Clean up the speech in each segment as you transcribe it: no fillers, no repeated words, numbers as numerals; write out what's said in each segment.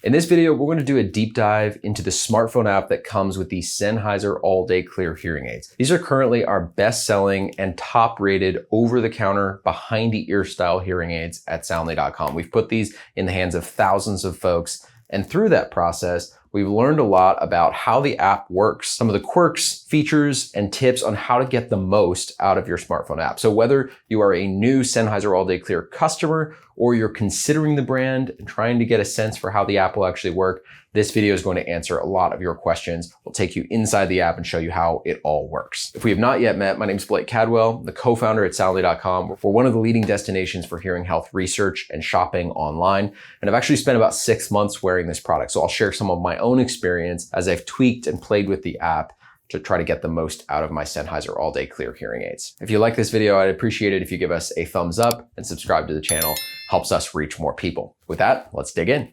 In this video, we're going to do a deep dive into the smartphone app that comes with the Sennheiser All Day Clear hearing aids. These are currently our best-selling and top-rated over-the-counter, behind-the-ear style hearing aids at Soundly.com. We've put these in the hands of thousands of folks, and through that process, we've learned a lot about how the app works, some of the quirks, features, and tips on how to get the most out of your smartphone app. So whether you are a new Sennheiser All Day Clear customer or you're considering the brand and trying to get a sense for how the app will actually work, this video is going to answer a lot of your questions. We'll take you inside the app and show you how it all works. If we have not yet met, my name is Blake Cadwell, the co-founder at Soundly.com. We're one of the leading destinations for hearing health research and shopping online. And I've actually spent about 6 months wearing this product. So I'll share some of my own experience as I've tweaked and played with the app to try to get the most out of my Sennheiser All Day Clear hearing aids. If you like this video, I'd appreciate it if you give us a thumbs up and subscribe to the channel. Helps us reach more people. With that, let's dig in.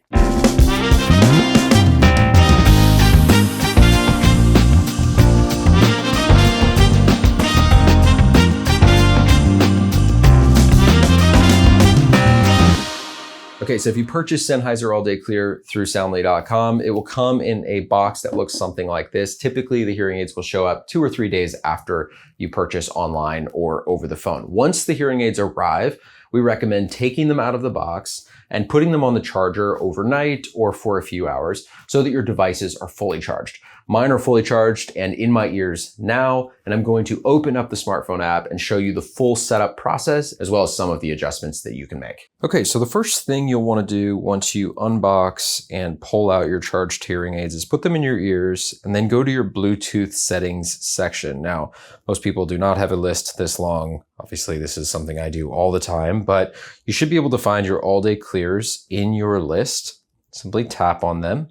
Okay, so if you purchase Sennheiser All Day Clear through Soundly.com, it will come in a box that looks something like this. Typically, the hearing aids will show up 2 or 3 days after you purchase online or over the phone. Once the hearing aids arrive, we recommend taking them out of the box and putting them on the charger overnight or for a few hours so that your devices are fully charged. Mine are fully charged and in my ears now, and I'm going to open up the smartphone app and show you the full setup process as well as some of the adjustments that you can make. Okay, so the first thing you'll want to do once you unbox and pull out your charged hearing aids is put them in your ears and then go to your Bluetooth settings section. Now, most people do not have a list this long. Obviously, this is something I do all the time, but you should be able to find your All Day Clears in your list. Simply tap on them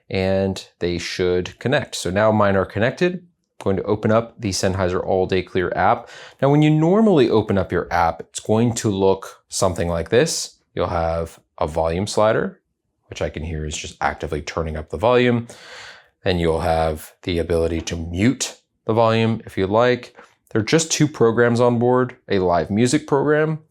and they should connect. So now mine are connected. I'm going to open up the Sennheiser All Day Clear app. Now, when you normally open up your app, it's going to look something like this. You'll have a volume slider, which I can hear is just actively turning up the volume. And you'll have the ability to mute the volume if you'd like. There are just 2 programs on board, a live music program,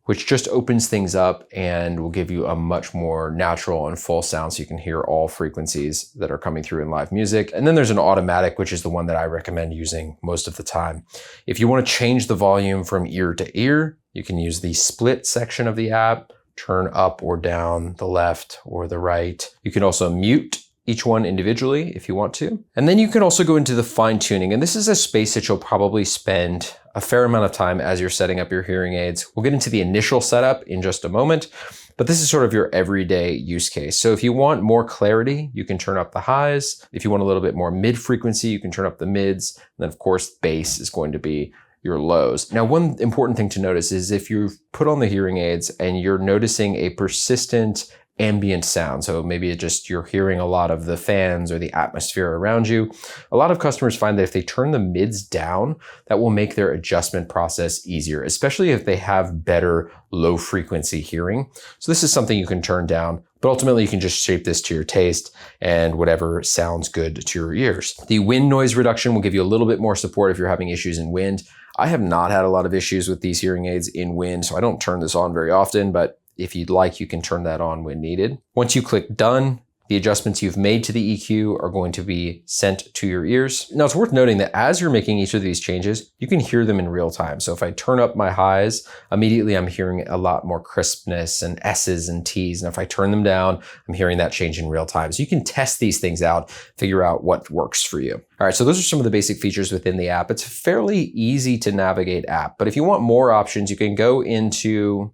which just opens things up and will give you a much more natural and full sound so you can hear all frequencies that are coming through in live music. And then there's an automatic, which is the one that I recommend using most of the time. If you want to change the volume from ear to ear, you can use the split section of the app, turn up or down, the left or the right. You can also mute each one individually if you want to. And then you can also go into the fine tuning. And this is a space that you'll probably spend a fair amount of time as you're setting up your hearing aids. We'll get into the initial setup in just a moment, but this is sort of your everyday use case. So if you want more clarity, you can turn up the highs. If you want a little bit more mid frequency, you can turn up the mids. And then of course, bass is going to be your lows. Now, one important thing to notice is if you've put on the hearing aids and you're noticing a persistent ambient sound, so maybe you're hearing a lot of the fans or the atmosphere around you. A lot of customers find that if they turn the mids down, that will make their adjustment process easier, especially if they have better low frequency hearing. So this is something you can turn down, but ultimately you can just shape this to your taste and whatever sounds good to your ears. The wind noise reduction will give you a little bit more support if you're having issues in wind. I have not had a lot of issues with these hearing aids in wind, so I don't turn this on very often, but if you'd like, you can turn that on when needed. Once you click done, the adjustments you've made to the EQ are going to be sent to your ears. Now, it's worth noting that as you're making each of these changes, you can hear them in real time. So if I turn up my highs, immediately I'm hearing a lot more crispness and S's and T's. And if I turn them down, I'm hearing that change in real time. So you can test these things out, figure out what works for you. All right, so those are some of the basic features within the app. It's a fairly easy to navigate app, but if you want more options, you can go into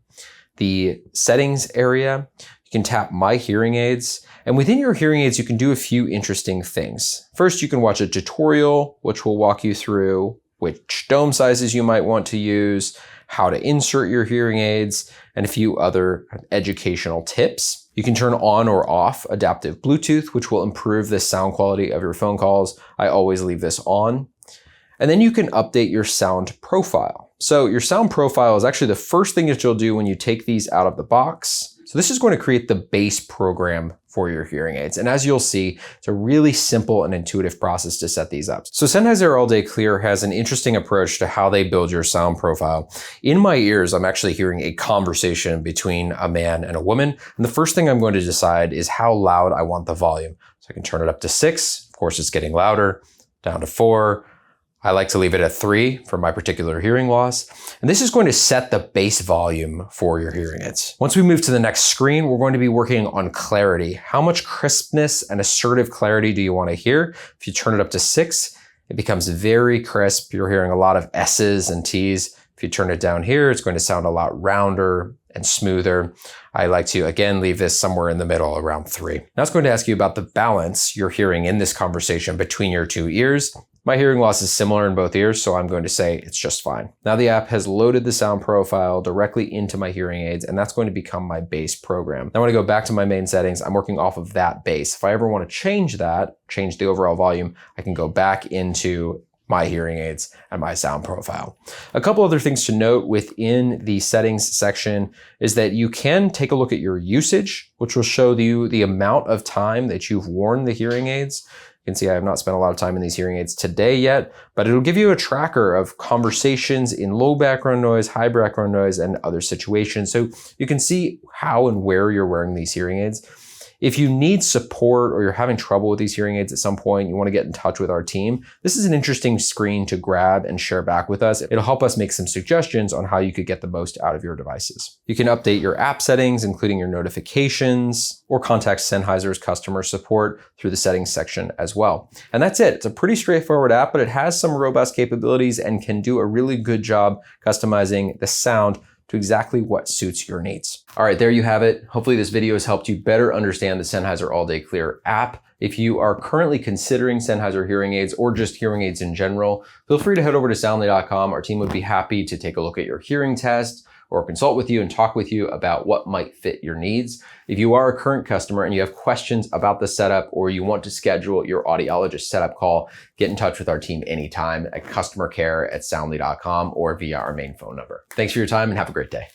the settings area. You can tap My Hearing Aids, and within your hearing aids, you can do a few interesting things. First, you can watch a tutorial, which will walk you through which dome sizes you might want to use, how to insert your hearing aids, and a few other educational tips. You can turn on or off adaptive Bluetooth, which will improve the sound quality of your phone calls. I always leave this on. And then you can update your sound profile. So your sound profile is actually the first thing that you'll do when you take these out of the box. So this is going to create the base program for your hearing aids. And as you'll see, it's a really simple and intuitive process to set these up. So Sennheiser All Day Clear has an interesting approach to how they build your sound profile. In my ears, I'm actually hearing a conversation between a man and a woman. And the first thing I'm going to decide is how loud I want the volume. So I can turn it up to 6. Of course, it's getting louder, down to 4. I like to leave it at 3 for my particular hearing loss. And this is going to set the base volume for your hearing aids. Once we move to the next screen, we're going to be working on clarity. How much crispness and assertive clarity do you want to hear? If you turn it up to 6, it becomes very crisp. You're hearing a lot of S's and T's. If you turn it down here, it's going to sound a lot rounder and smoother. I like to, again, leave this somewhere in the middle, around 3. Now it's going to ask you about the balance you're hearing in this conversation between your two ears. My hearing loss is similar in both ears, so I'm going to say it's just fine. Now the app has loaded the sound profile directly into my hearing aids, and that's going to become my base program. Now when I go back to my main settings, I'm working off of that base. If I ever want to change that, change the overall volume, I can go back into my hearing aids and my sound profile. A couple other things to note within the settings section is that you can take a look at your usage, which will show you the amount of time that you've worn the hearing aids. You can see I have not spent a lot of time in these hearing aids today yet, but it'll give you a tracker of conversations in low background noise, high background noise, and other situations. So you can see how and where you're wearing these hearing aids. If you need support or you're having trouble with these hearing aids at some point, you want to get in touch with our team, this is an interesting screen to grab and share back with us. It'll help us make some suggestions on how you could get the most out of your devices. You can update your app settings, including your notifications, or contact Sennheiser's customer support through the settings section as well. And that's it. It's a pretty straightforward app, but it has some robust capabilities and can do a really good job customizing the sound to exactly what suits your needs. All right, there you have it. Hopefully this video has helped you better understand the Sennheiser All Day Clear app. If you are currently considering Sennheiser hearing aids or just hearing aids in general, feel free to head over to soundly.com. Our team would be happy to take a look at your hearing test or consult with you and talk with you about what might fit your needs. If you are a current customer and you have questions about the setup or you want to schedule your audiologist setup call, get in touch with our team anytime at customercare@soundly.com or via our main phone number. Thanks for your time and have a great day.